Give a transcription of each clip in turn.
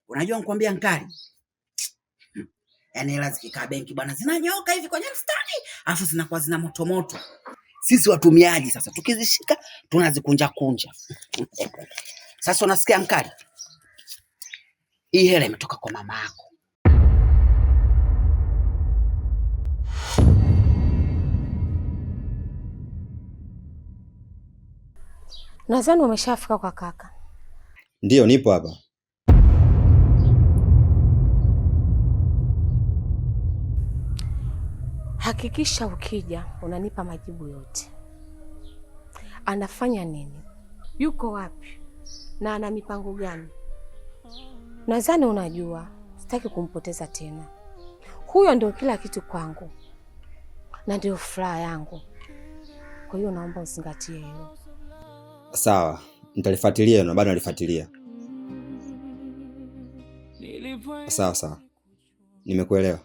Unajua nikwambia Nkali. Yaani hela zikikaa benki bwana zinanyoka hivi kwenye mstari, afu zinakuwa zina moto moto. Sisi watumiaji sasa tukizishika tunazikunja kunja. Sasa unasikia Nkali? Hii hela imetoka kwa mama yako. Nadhani umeshafika kwa kaka. Ndio, nipo hapa. Hakikisha ukija unanipa majibu yote. Anafanya nini? Yuko wapi? Na ana mipango gani? Nadhani unajua, sitaki kumpoteza tena. Huyo ndio kila kitu kwangu. Na ndio furaha yangu. Kwa hiyo naomba uzingatie hilo. Sawa, nitalifuatilia na bado nalifuatilia. Sawa. Nimekuelewa.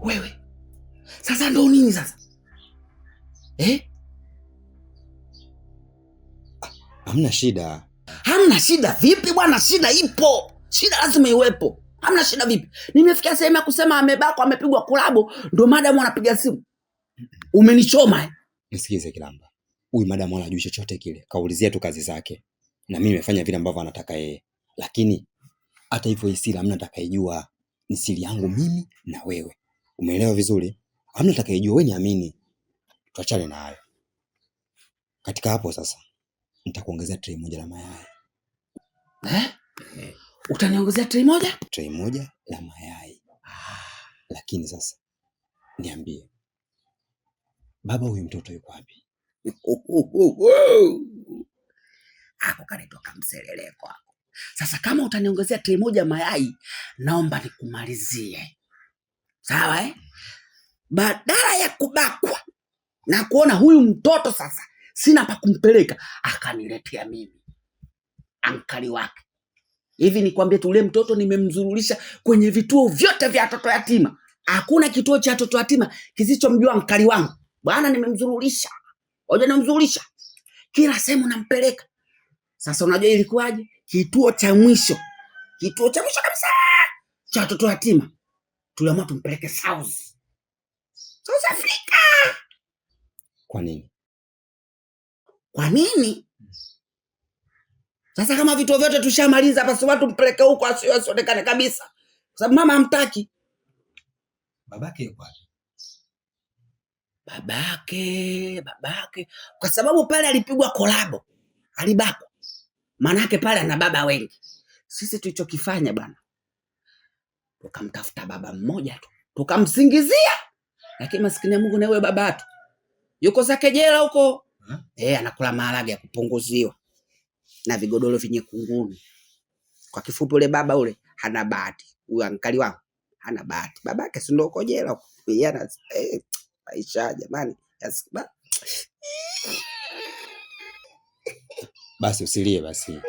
Wewe. Sasa ndo nini sasa? Hamna shida. Hamna shida vipi bwana? Shida ipo. Shida lazima iwepo. Hamna shida vipi? Nimefikia sehemu ya kusema amebakwa, amepigwa kulabo, ndo madam anapiga simu. Umenichoma. Nisikize Kilamba. Huyu madam anajua chochote kile. Kaulizia tu kazi zake. Na mimi nimefanya vile ambavyo anataka yeye. Lakini hata hivyo isira hamna atakayejua. Ni siri yangu mimi na wewe. Umeelewa vizuri? Hamna atakayejua, wewe niamini. Tuachane na hayo. Katika hapo sasa nitakuongezea tray moja la mayai. Utaniongezea tray moja? Tray moja la mayai. Lakini sasa niambie, baba huyu mtoto yuko wapi? Hapo kanitoka mseleleko hapo. Sasa kama utaniongezea tray moja mayai, naomba nikumalizie. Sawa Badala ya kubakwa na kuona huyu mtoto sasa sina pa kumpeleka, akaniletea mimi ankali wake. Hivi nikwambie tu, ule mtoto nimemzurulisha kwenye vituo vyote vya watoto yatima. Hakuna kituo cha watoto yatima kisichomjua ankali wangu. Bwana nimemzurulisha. Nimemzurulisha. Kila sehemu nampeleka. Sasa unajua ilikuwaje? Kituo cha mwisho kabisa cha watoto yatima tuliamua tumpeleke South Africa. Kwa nini? Sasa kama vituo vyote tushamaliza, basi watu mpeleke huko asionekane kabisa. Kwa sababu mama hamtaki. Babake yuko wapi? Babake. Kwa sababu pale alipigwa kolabo. Alibakwa. Maana yake pale ana baba wengi. Sisi tulichokifanya bwana, tukamtafuta baba mmoja tu. Tukamsingizia. Lakini maskini ya Mungu na wewe baba tu. Yuko zake jela huko. Anakula maharage ya kupunguziwa na vigodoro vyenye kunguni. Kwa kifupi ule baba ule hana bahati. Huyu ankali wangu hana bahati. Babake si ndio uko jela huko. Yana maisha jamani. Basi usilie basi.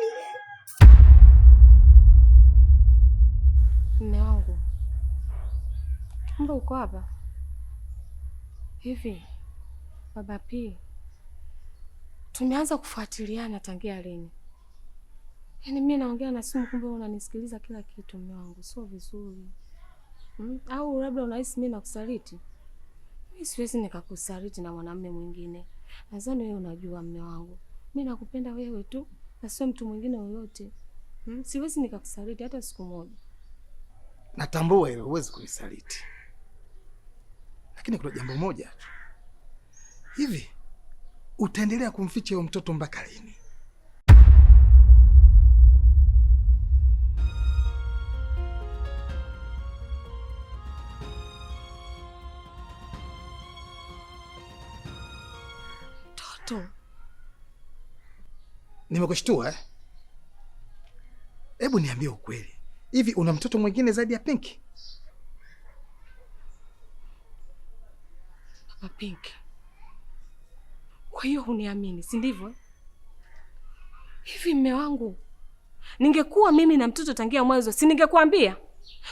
Mume wangu. Mbona uko hapa? Hivi Baba P, tumeanza kufuatiliana tangia lini? Yaani mimi naongea na simu kumbe unanisikiliza kila kitu mume wangu, sio vizuri. Au labda unahisi mimi nakusaliti? Mimi siwezi nikakusaliti na mwanamume mwingine. Nadhani wewe unajua mume wangu. Mimi nakupenda wewe tu na sio mtu mwingine yoyote. Siwezi nikakusaliti hata siku moja. Natambua hilo, huwezi kunisaliti. Lakini kuna jambo moja tu. Hivi utaendelea kumficha huyo mtoto mpaka lini? Mtoto. Nimekushtua Hebu niambie ukweli. Hivi una mtoto mwingine zaidi ya Pinky? Papa Pinky. Kwa hiyo huniamini, si ndivyo? Hivi mme wangu, ningekuwa mimi na mtoto tangia mwanzo, si ningekuambia?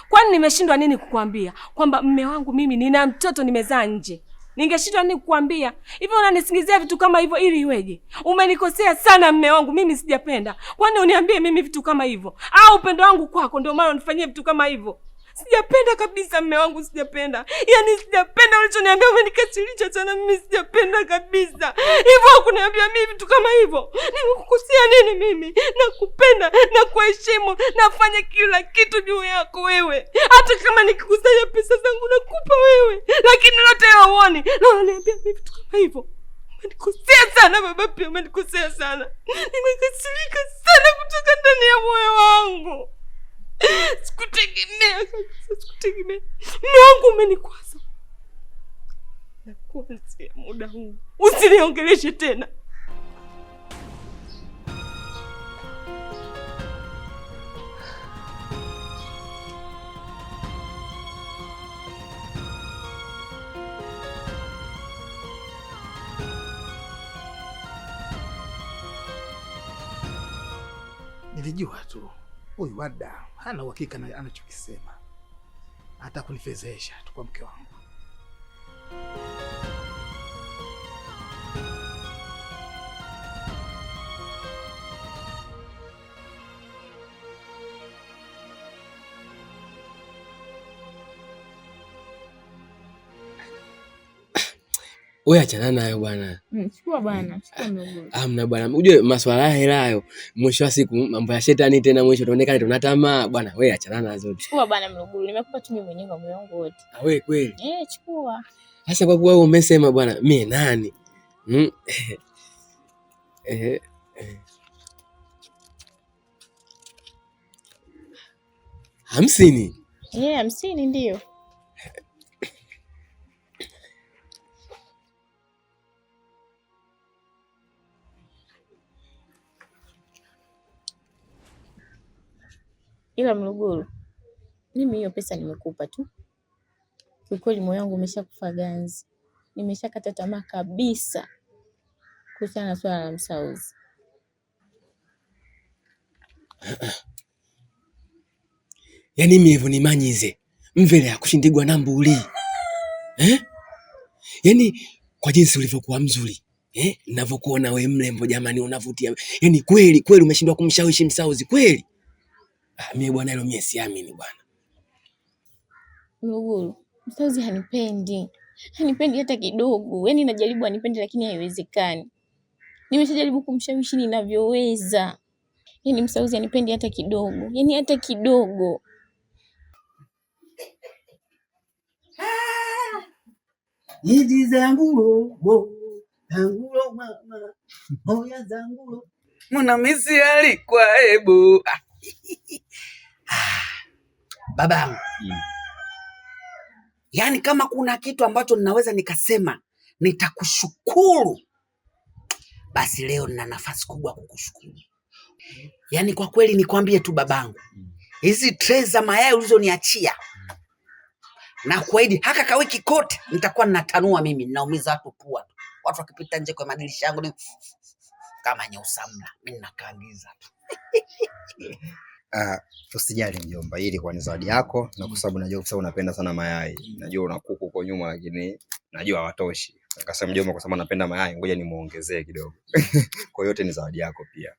Kwani nimeshindwa nini kukuambia kwamba mme wangu mimi nina mtoto nimezaa nje? Ningeshindwa nini kukuambia? Hivi unanisingizia vitu kama hivyo ili iweje? Umenikosea sana mme wangu, mimi sijapenda. Kwani uniambie mimi vitu kama hivyo? Au upendo wangu kwako ndio maana unifanyie vitu kama hivyo? Sijapenda kabisa mme wangu, sijapenda. Yaani sijapenda ulichoniambia, umenikasirisha sana, mimi sijapenda kabisa. Hivyo kuniambia mimi vitu kama hivyo. Nimekukosea nini mimi? Nakupenda, nakuheshimu, nafanya kila kitu juu yako wewe. Hata kama nikikusanya pesa zangu nakupa wewe, lakini lote hauoni. Na unaniambia mimi vitu kama hivyo. Umenikosea sana baba, pia umenikosea sana. Nimekasirika sana kutoka ndani ya moyo wangu. Sikutegemea kabisa, sikutegemea. Mume wangu umenikwaza. Na kuanzia muda huu usiniongeleshe tena. Nilijua tu huyu Wada hana uhakika na anachokisema, hata kunifezesha tu kwa mke wangu. Wewe achana nayo bwana. Chukua bwana, chukua mdogo. Hamna bwana. Unajua masuala ya hela hayo, mwisho wa siku mambo ya shetani tena, mwisho tuonekane tunatamaa bwana. Wewe achana nazo. Chukua bwana mdogo. Nimekupa tu mimi mwenyewe kwa moyo wangu wote. Wewe kweli? Chukua. Sasa kwa kuwa wewe umesema bwana, mimi nani? Hamsini. 50 ndio. Ila Mluguru, mimi hiyo pesa nimekupa tu. Kiukweli moyo wangu umeshakufa ganzi. Nimeshakata tamaa kabisa kuhusiana na swala la Msauzi. Yaani mimi nimanyize mvele ya kushindigwa na mbuli. Yaani kwa jinsi ulivyokuwa mzuri, ninavyokuona wewe mrembo jamani, unavutia. Yaani kweli kweli umeshindwa kumshawishi Msauzi kweli? Mimi bwana hilo mimi siamini bwana. Mluguru, Msauzi hanipendi. Hanipendi hata kidogo. Yaani najaribu anipende lakini haiwezekani. Nimeshajaribu kumshawishi ninavyoweza. Yaani Msauzi hanipendi hata kidogo. Yaani hata kidogo. Hizi zangulo, zangulo mama, moya zangulo. Mwana misi alikuwa ebo. Babangu. Yaani kama kuna kitu ambacho ninaweza nikasema nitakushukuru, basi leo nina nafasi kubwa kukushukuru. Yaani kwa kweli nikwambie tu babangu, hizi tray za mayai ulizoniachia, na kuahidi haka kawiki kote nitakuwa ninatanua mimi, ninaumiza watu pua tu. Watu wakipita nje kwa madirisha yangu ni kama nyeusamla, mimi nakaagiza tu. Usijali mjomba, hii ilikuwa ni zawadi yako, na kwa sababu najua unapenda sana mayai. Najua una kuku huko nyuma lakini najua hawatoshi. Nikasema mjomba, kwa sababu anapenda mayai ngoja nimuongezee kidogo. Kwa hiyo yote ni zawadi yako pia.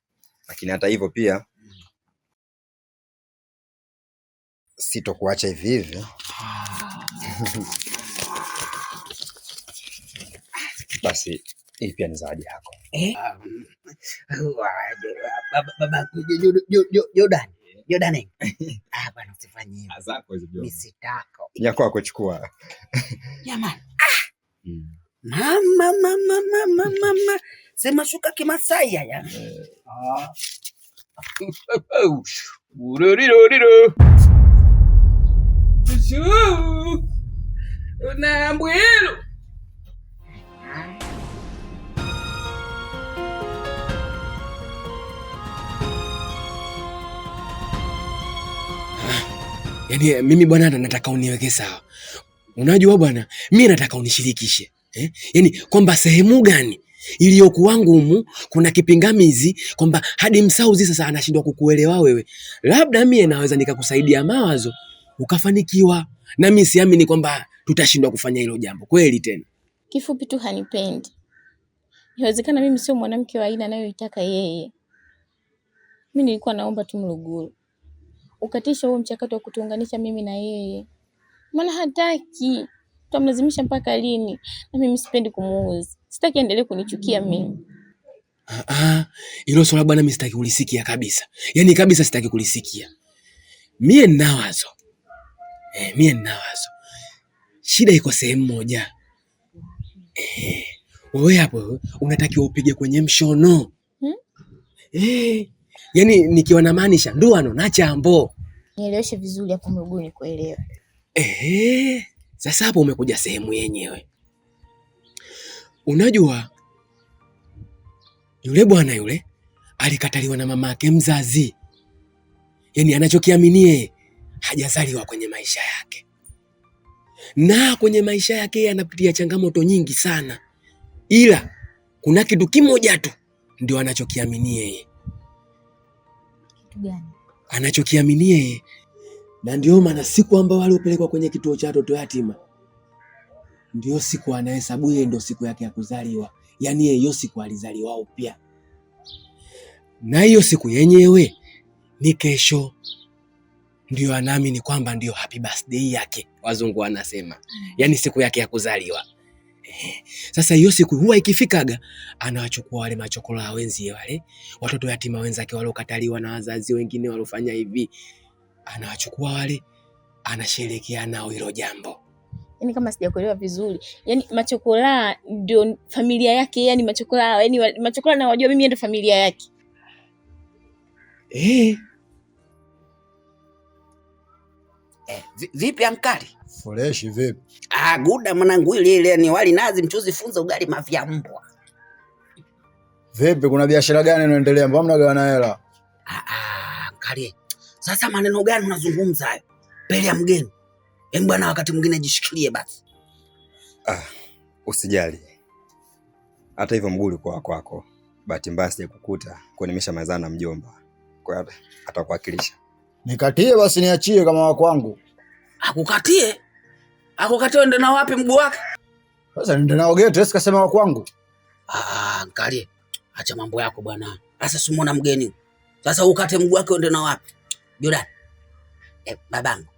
Lakini hata hivyo pia sitokuacha hivi hivi. Basi hii pia ni zawadi yako. Baba Jordan. Jordan. Bwana usifanye hivyo. Azako hizo mimi sitako. Ya kwako chukua. Jamani. Mama. Sema shuka Kimasai ya. Uroriro. Una mbwelo. Yaani mimi bwana nataka uniweke sawa. Unajua bwana, mimi nataka unishirikishe. Yaani kwamba sehemu gani iliyokuwa ngumu, kuna kipingamizi kwamba hadi msauzi sasa anashindwa kukuelewa wewe. Labda mie naweza nikakusaidia mawazo ukafanikiwa, na mimi siamini kwamba tutashindwa kufanya hilo jambo kweli. Tena Kifupi tu hanipendi. Inawezekana mimi sio mwanamke wa aina anayoitaka yeye. Mimi nilikuwa naomba tu Mluguru ukatisha huo mchakato wa kutuunganisha mimi na yeye, maana hataki. Tutamlazimisha mpaka lini? Na mimi sipendi kumuuzi, sitaki endelee kunichukia mimi. Hilo swala bwana, mimi sitaki kulisikia kabisa, yaani kabisa sitaki kulisikia. Mie nina wazo shida iko sehemu moja. Wewe hapo unatakiwa upige kwenye mshono. Yaani nikiwa na maanisha ndoano na chambo. Nieleweshe vizuri hapo Mluguru nikuelewe. Sasa hapo umekuja sehemu yenyewe. Unajua yule bwana yule alikataliwa na mama yake mzazi. Yaani anachokiaminie hajazaliwa kwenye maisha yake. Na kwenye maisha yake anapitia changamoto nyingi sana. Ila kuna kitu kimoja tu ndio anachokiaminie yeye. Kitu gani? Anachokiaminie yeye. Na ndio maana siku ambayo alipelekwa kwenye kituo cha watoto yatima, ndio siku anahesabu yeye ndio siku yake ya kuzaliwa. Yaani yeye hiyo siku alizaliwa upya. Na hiyo siku yenyewe ni kesho. Ndio anaamini kwamba ndio happy birthday yake, wazungu wanasema. Yaani siku yake ya kuzaliwa. Sasa hiyo siku huwa ikifikaga, anawachukua wale machokola wenzie wale, watoto yatima wenzake waliokataliwa na wazazi wengine walofanya hivi. Anawachukua wale, anasherehekea nao hilo jambo. Yaani kama sijakuelewa vizuri, yaani machokola ndio familia yake, yaani machokola, yaani machokola na wajua mimi ndio familia yake. Vipi ankali? Fresh vipi? Guda mwanangu, ile ni wali nazi mchuzi funza ugali mafia mbwa. Vipi, kuna biashara gani inaendelea? Mbona mnagawana hela? Ankali. Sasa maneno gani unazungumza hayo? Mbele ya mgeni. Bwana, wakati mwingine jishikilie basi. Usijali. Hata hivyo mguu ulikuwa kwako. Bahati mbaya sijakukuta kwa nimeshamalizana na mjomba. Kwa hiyo atakuwakilisha. Nikatie basi niachie kama wa kwangu. Akukatie? Akukatie ende na wapi mguu wake? Sasa nende nao gete, sikasema wa kwangu. Ankali. Acha mambo yako bwana. Sasa simuona mgeni. Sasa ukate mguu wake ende na wapi? Jordan. Babangu.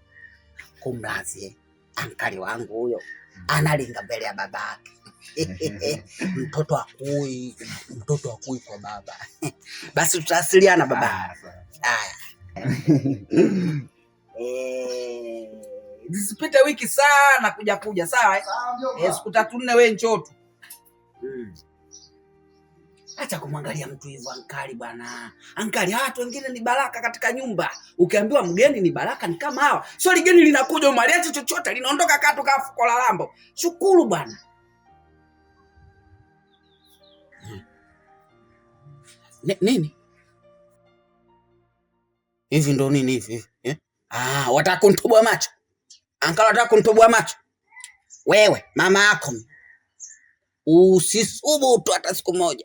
Kumlazi ankali wangu huyo analinga mbele ya babake. Mtoto akui kwa baba. Basi tutawasiliana baba. Haya. Zisipite wiki sana kuja sawa? Siku 3-4 wewe njoo tu. Acha kumwangalia mtu hivyo ankali bwana. Ankali, watu wengine ni baraka katika nyumba. Ukiambiwa mgeni ni baraka ni kama hawa. Sio ligeni linakuja umaliache chochote linaondoka katu kafuko la lambo. Shukuru bwana. Nini? Hivi ndo nini hivi? Wataka kunitoboa macho? Ankali wataka kunitoboa macho? Wewe, mama yako. Usisubutu hata siku moja.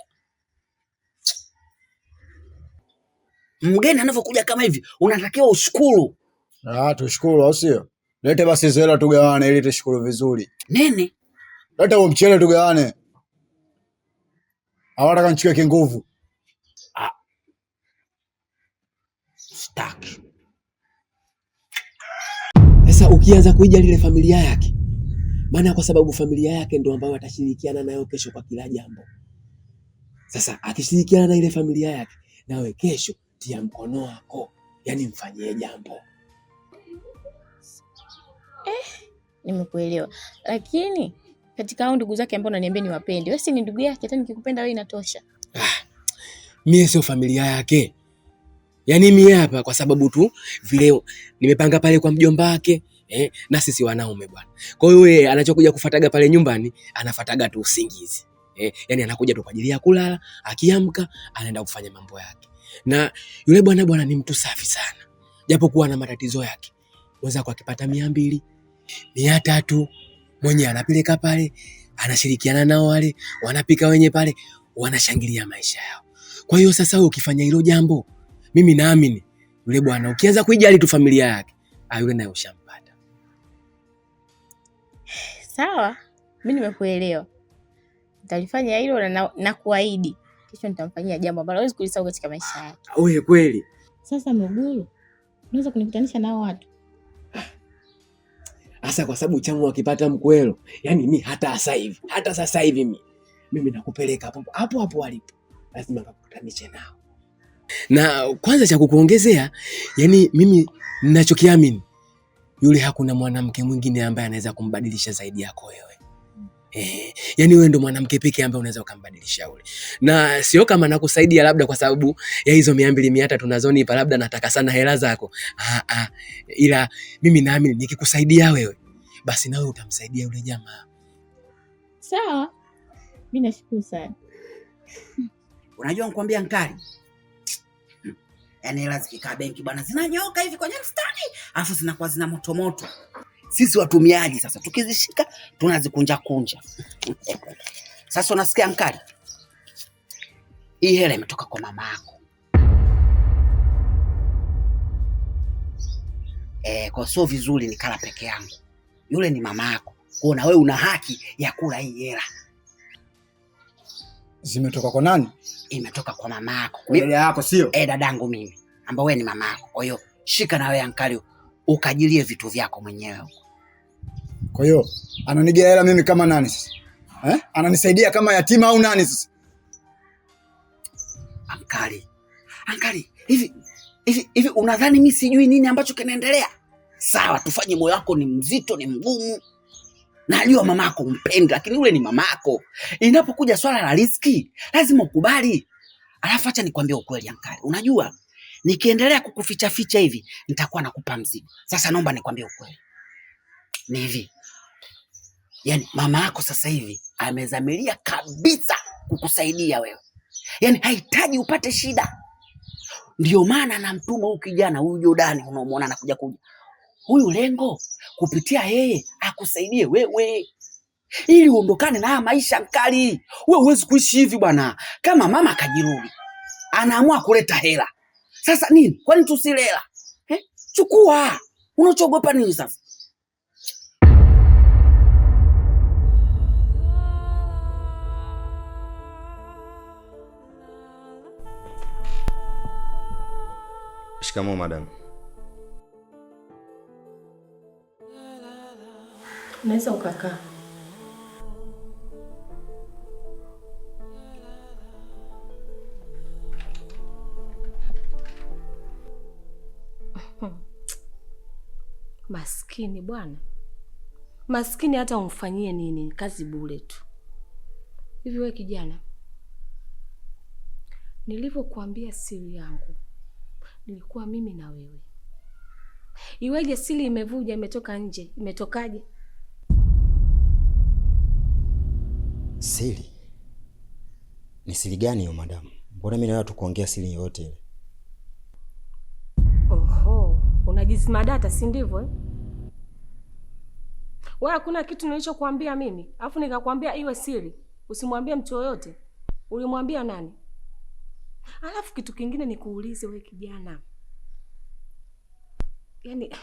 Mgeni anavyokuja kama hivi, unatakiwa ushukuru. Tushukuru au sio? Lete basi zela tugawane ili tushukuru vizuri. Nini? Leta huo mchele tugawane. Hawataka nichukue kinguvu. Staki. Sasa ukianza kuija lile familia yake, maana kwa sababu familia yake ndio ambayo atashirikiana nayo kesho kwa kila jambo. Sasa akishirikiana na ile familia yake, nawe kesho tia mkono wako, yani mfanyie jambo. Nimekuelewa. Lakini katika hao ndugu zake ambao unaniambia ni wapende, wewe si ni ndugu yake, hata nikikupenda wewe inatosha. Mie sio familia yake. Yaani mie hapa kwa sababu tu vile nimepanga pale kwa mjomba wake, na sisi wanaume bwana. Kwa hiyo yeye anachokuja kufataga pale nyumbani, anafataga tu usingizi. Yaani anakuja tu kwa ajili ya kulala, akiamka anaenda kufanya mambo yake. Na yule bwana ni mtu safi sana. Japokuwa na matatizo yake. Mwenzako akipata 200, 300, mwenye anapeleka pale anashirikiana nao wale, wanapika wenye pale, wanashangilia maisha yao. Kwa hiyo sasa wewe ukifanya hilo jambo, mimi naamini yule bwana ukianza kuijali tu familia yake, yule naye ushampata. Sawa, mimi nimekuelewa. Nitalifanya hilo na kuahidi kesho nitamfanyia jambo ambalo hawezi kulisahau katika maisha yake. Wewe kweli. Sasa Mwigulu, unaweza kunikutanisha nao watu? Hasa kwa sababu Chamu akipata mkwelo, yani mi hata sasa hivi mimi nakupeleka hapo walipo. Lazima nakukutanishe nao. Na kwanza cha kukuongezea, yani mimi ninachokiamini, yule hakuna mwanamke mwingine ambaye anaweza kumbadilisha zaidi yako wewe. Yani wewe ndo mwanamke pekee ambaye unaweza kumbadilisha yule. Na sio kama nakusaidia labda kwa sababu ya hizo 200 300 tunazonipa, labda nataka sana hela zako. Ila mimi naamini nikikusaidia wewe, basi na wewe utamsaidia yule jamaa. Sawa. Mimi nashukuru sana. Unajua nikwambia Nkali, yaani hela zikikaa benki bwana zinanyoka hivi kwenye mstari, alafu zinakuwa zina moto. Sisi watumiaji sasa tukizishika tunazikunja. Sasa unasikia Nkali? Hii hela imetoka kwa mama yako. Kwa sio vizuri nikala peke yangu. Yule ni mama yako. Kwa na wewe una haki ya kula hii hela. Zimetoka kwa nani? Imetoka kwa mama yako. Dada yako sio? Dadangu mimi, ambao wewe ni mama yako. Kwa hiyo shika na wewe Nkali ukajilie vitu vyako mwenyewe. Kwa hiyo ananigia hela mimi kama nani sasa? Ananisaidia kama yatima au nani sasa? Nkali, hivi unadhani mimi sijui nini ambacho kinaendelea? Sawa, tufanye moyo wako ni mzito, ni mgumu. Najua mamako umpendi, lakini yule ni mamako. Inapokuja swala la riziki, lazima ukubali. Alafu acha nikwambie ukweli Nkali. Unajua, nikiendelea kukuficha hivi, nitakuwa nakupa mzigo. Sasa naomba nikwambie ukweli. Ni hivi. Yaani mama yako sasa hivi amezamilia kabisa kukusaidia wewe. Yaani hahitaji upate shida. Ndio maana namtuma huyu kijana huyu Jordani unaomuona anakuja huyu lengo kupitia yeye akusaidie wewe ili uondokane na maisha Nkali. Wewe huwezi kuishi hivi bwana. Kama mama akajirudi anaamua kuleta hela, sasa nini? Kwani tusile hela? Chukua. Unachogopa nini sasa? Shikamoo madam. Unaweza ukakaa. Maskini bwana. Maskini hata umfanyie nini, kazi bure tu. Hivi wewe kijana, nilivyokuambia siri yangu, nilikuwa mimi na wewe. Iweje siri imevuja, imetoka nje? Imetokaje? Siri? Ni siri gani hiyo madam? Mbona mimi na wewe tukuongea siri yote ile? Oho, unajizima data si ndivyo eh? Wewe hakuna kitu nilichokuambia mimi, alafu nikakwambia iwe siri, usimwambie mtu yoyote. Ulimwambia nani? Alafu kitu kingine nikuulize wewe kijana. Yaani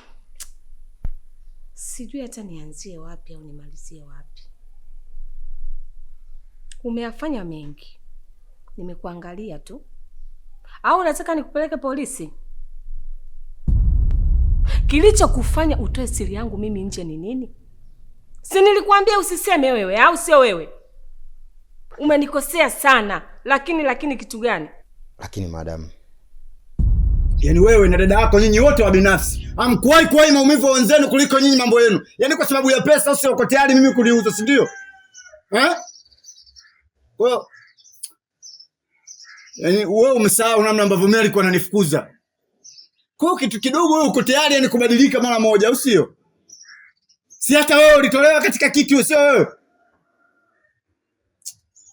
sijui hata nianzie wapi au nimalizie wapi. Umeyafanya mengi. Nimekuangalia tu. Au unataka nikupeleke polisi? Kilichokufanya utoe siri yangu mimi nje ni nini? Si nilikwambia usiseme wewe au sio wewe? Umenikosea sana, lakini kitu gani? Lakini madam, yaani wewe na dada yako nyinyi wote wa binafsi hamkuwahi maumivu ya wenzenu kuliko nyinyi mambo yenu. Yaani kwa sababu ya pesa sio uko tayari mimi kuliuza, si ndio? Kwa yaani wewe umesahau namna ambavyo mimi alikuwa ananifukuza. Kwa hiyo kitu kidogo wewe uko tayari yani kubadilika mara moja, au sio? Si hata wewe ulitolewa katika kitu, sio wewe?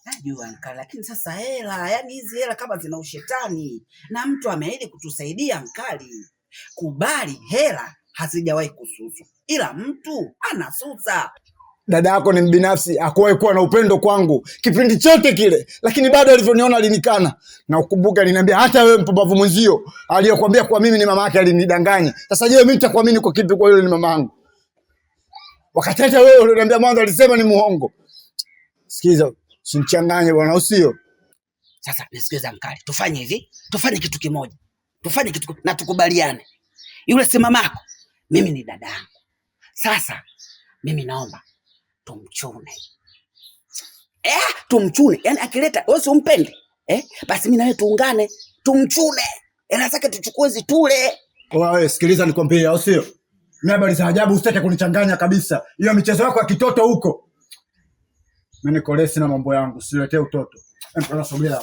Najua Nkali, lakini sasa hela, yani hizi hela kama zina ushetani, na mtu ameahidi kutusaidia Nkali. Kubali, hela hazijawahi kususa, ila mtu anasusa. Dada yako ni mbinafsi, hakuwahi kuwa na upendo kwangu kipindi chote kile, lakini bado alivyoniona alinikana. Na ukumbuke aliniambia hata wewe mpumbavu mwenzio aliyokuambia kwa mimi ni mama yake alinidanganya. Sasa je, mimi nitakuamini kwa kipi kwa yule ni mama yangu? Wakati hata wewe uliniambia mwanzo alisema ni muongo. Sikiza, usinichanganye bwana, usio. Sasa nisikiza mkali. Tufanye hivi, tufanye kitu kimoja. Na tukubaliane. Yule si mamako, mimi ni dada yangu. Sasa mimi naomba tumchune. Tumchune. Yaani akileta wewe si umpende. Basi mimi na wewe tuungane, tumchune. Nataka tuchukue zitule. Wewe sikiliza nikwambie, au sio? Mimi habari za ajabu usitake kunichanganya kabisa. Hiyo michezo yako ya kitoto huko. Mimi niko lesi na mambo yangu, usiletee utoto. Mpaka sogea.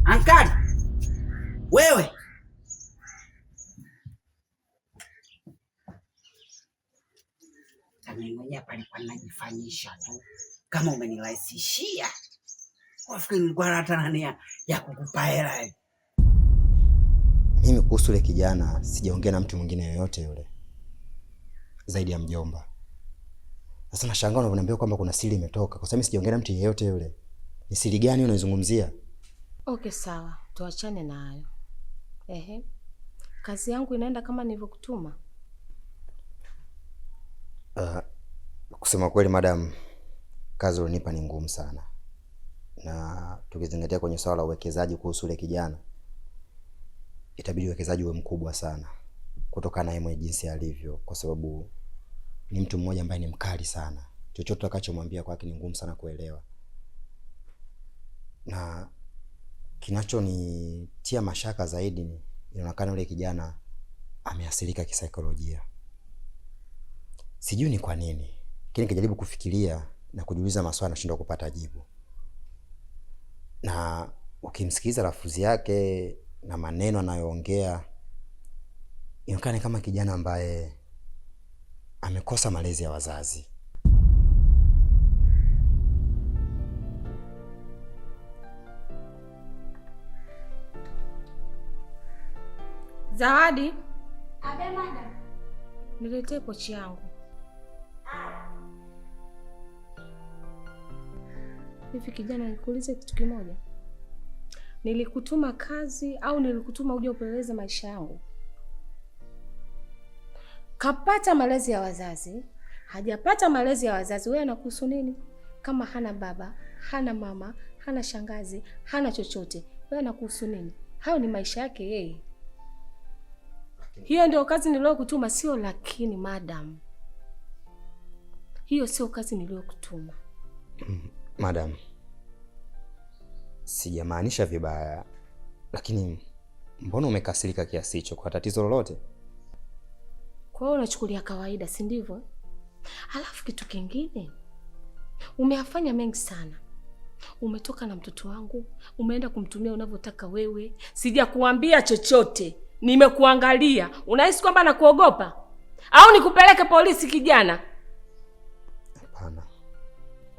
Ankali. Wewe. Mimi mwenyewe palikuwa najifanyisha tu. Kama umenirahisishia. Wafikiri nilikuwa hata nani ya kukupa hela. Mimi kuhusu yule kijana sijaongea na mtu mwingine yoyote yule zaidi ya mjomba. Sasa nashangaa unaniambia kwamba kuna siri imetoka, kwa sababu mimi sijaongea na mtu yeyote yule. Ni siri gani unaizungumzia? Okay, sawa. Tuachane na hayo. Kazi yangu inaenda kama nilivyokutuma. Kusema kweli madam, kazi ulinipa ni ngumu sana. Na tukizingatia kwenye swala la uwekezaji kuhusu yule kijana, itabidi uwekezaji uwe mkubwa sana kutokana na yeye jinsi alivyo, kwa sababu ni mtu mmoja ambaye ni mkali sana. Chochote atakachomwambia kwake ni ngumu sana kuelewa. Na kinachonitia mashaka zaidi, inaonekana yule kijana ameathirika kisaikolojia. Sijui ni kwa nini. Lakini nikijaribu kufikiria na kujiuliza maswali nashindwa kupata jibu. Na ukimsikiza lafuzi yake na maneno anayoongea, inaonekana kama kijana ambaye amekosa malezi ya wazazi. Zawadi. Abe madam. Niletee pochi yangu. Hivi kijana, nikuulize kitu kimoja. Nilikutuma kazi au nilikutuma uje upeleleze maisha yangu? Kapata malezi ya wazazi, hajapata malezi ya wazazi, wewe anakuhusu nini? Kama hana baba, hana mama, hana shangazi, hana chochote, wewe anakuhusu nini? Hayo ni maisha yake yeye. Hiyo ndio kazi niliyokutuma, sio lakini madam. Hiyo sio kazi niliyokutuma. Madam, sijamaanisha vibaya, lakini mbona umekasirika kiasi hicho? Kwa tatizo lolote? Kwa hiyo unachukulia kawaida, si ndivyo? Alafu kitu kingine, umeyafanya mengi sana. Umetoka na mtoto wangu, umeenda kumtumia unavyotaka wewe. Sijakuambia chochote. Nimekuangalia. Unahisi kwamba nakuogopa? Au nikupeleke polisi kijana? Hapana.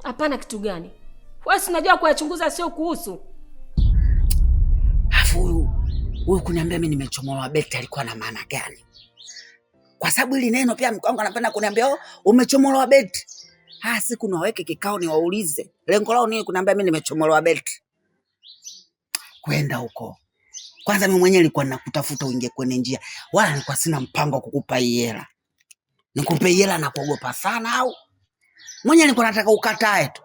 Hapana kitu gani? Wewe si unajua kuyachunguza sio kuhusu. Afu huyu kuniambia mimi nimechomolewa beti alikuwa na maana gani? Kwa sababu hili neno pia mkongo anapenda kuniambia umechomolewa beti. Siku naweke kikao ni waulize. Lengo lao ni kuniambia mimi nimechomolewa beti. Kwenda huko. Kwanza mimi mwenyewe nilikuwa nakutafuta uingie kwenye njia. Wala nilikuwa sina mpango wa kukupa hela. Nikupe hela na kuogopa sana au? Mwenyewe nilikuwa nataka ukatae tu.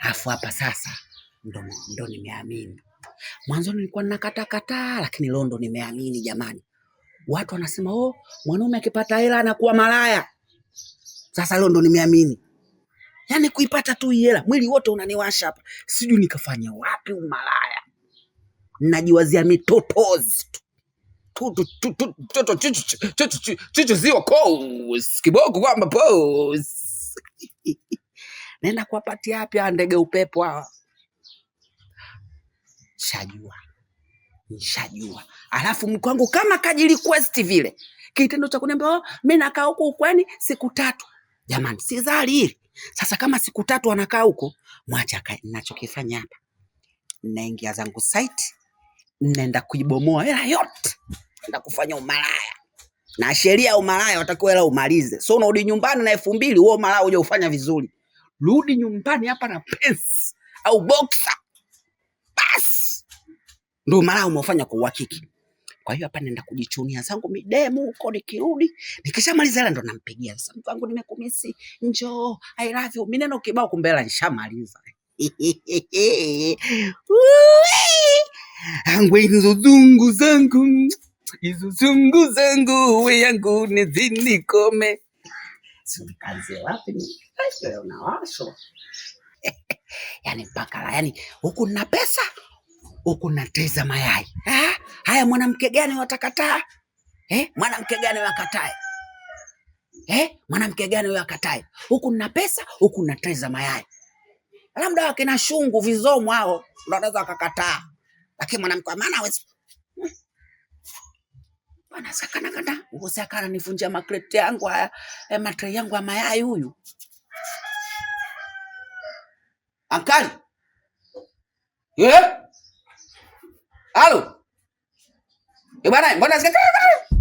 Afu hapa sasa ndo nimeamini. Mwanzo nilikuwa nakata lakini leo ndo nimeamini jamani. Watu wanasema mwanaume akipata hela anakuwa malaya. Sasa leo ndo nimeamini. Yaani kuipata tu hela, mwili wote unaniwasha hapa. Sijui nikafanya wapi umalaya. Ninajiwazia mitotozi tu. Chuchu ziwa pose. Kiboko kwamba pose. Nenda kuwapatia hapa ndege upepo hawa. Nishajua. Alafu mkwangu kama kaji request vile. Kitendo cha kuniambia mimi nakaa huko ukweni siku 3. Jamani, si zali hili. Sasa kama siku 3 anakaa huko, mwacha ninachokifanya hapa. Naingia zangu site, naenda kuibomoa hela yote. enda kufanya umalaya. Na sheria ya umalaya watakiwa hela umalize. So unarudi nyumbani na 2000 wewe umalaya uje ufanya vizuri. Rudi nyumbani hapa na pesa au boxer. Bas. Ndio malaya umefanya kwa uhakiki. Kwa hiyo hapa naenda kujichunia zangu midemu huko, nikirudi nikishamaliza hela ndo nampigia. Sasa mtu wangu nimekumisi, njoo, I love you. Mineno kibao kumbela nishamaliza. Angu hizo zungu zangu. Hizo zungu zangu we yangu nizinikome. Sikaanze wapi ni? Leo na washo. Yani mpaka yani huku na pesa, huku nateza mayai. Haya mwanamke gani watakataa? Mwanamke gani wakatae? Mwanamke gani wakatae? Huku na pesa, huku nateza mayai. Labda wakina shungu vizomo hao ndio wanaweza wakakataa. Lakini mwanamke maana hawezi. Bwana sakana kanda, usakana nivunjia makreti yangu haya, matray yangu ya mayai huyu. Ankali. Halo. Bwana, mbona sikaka?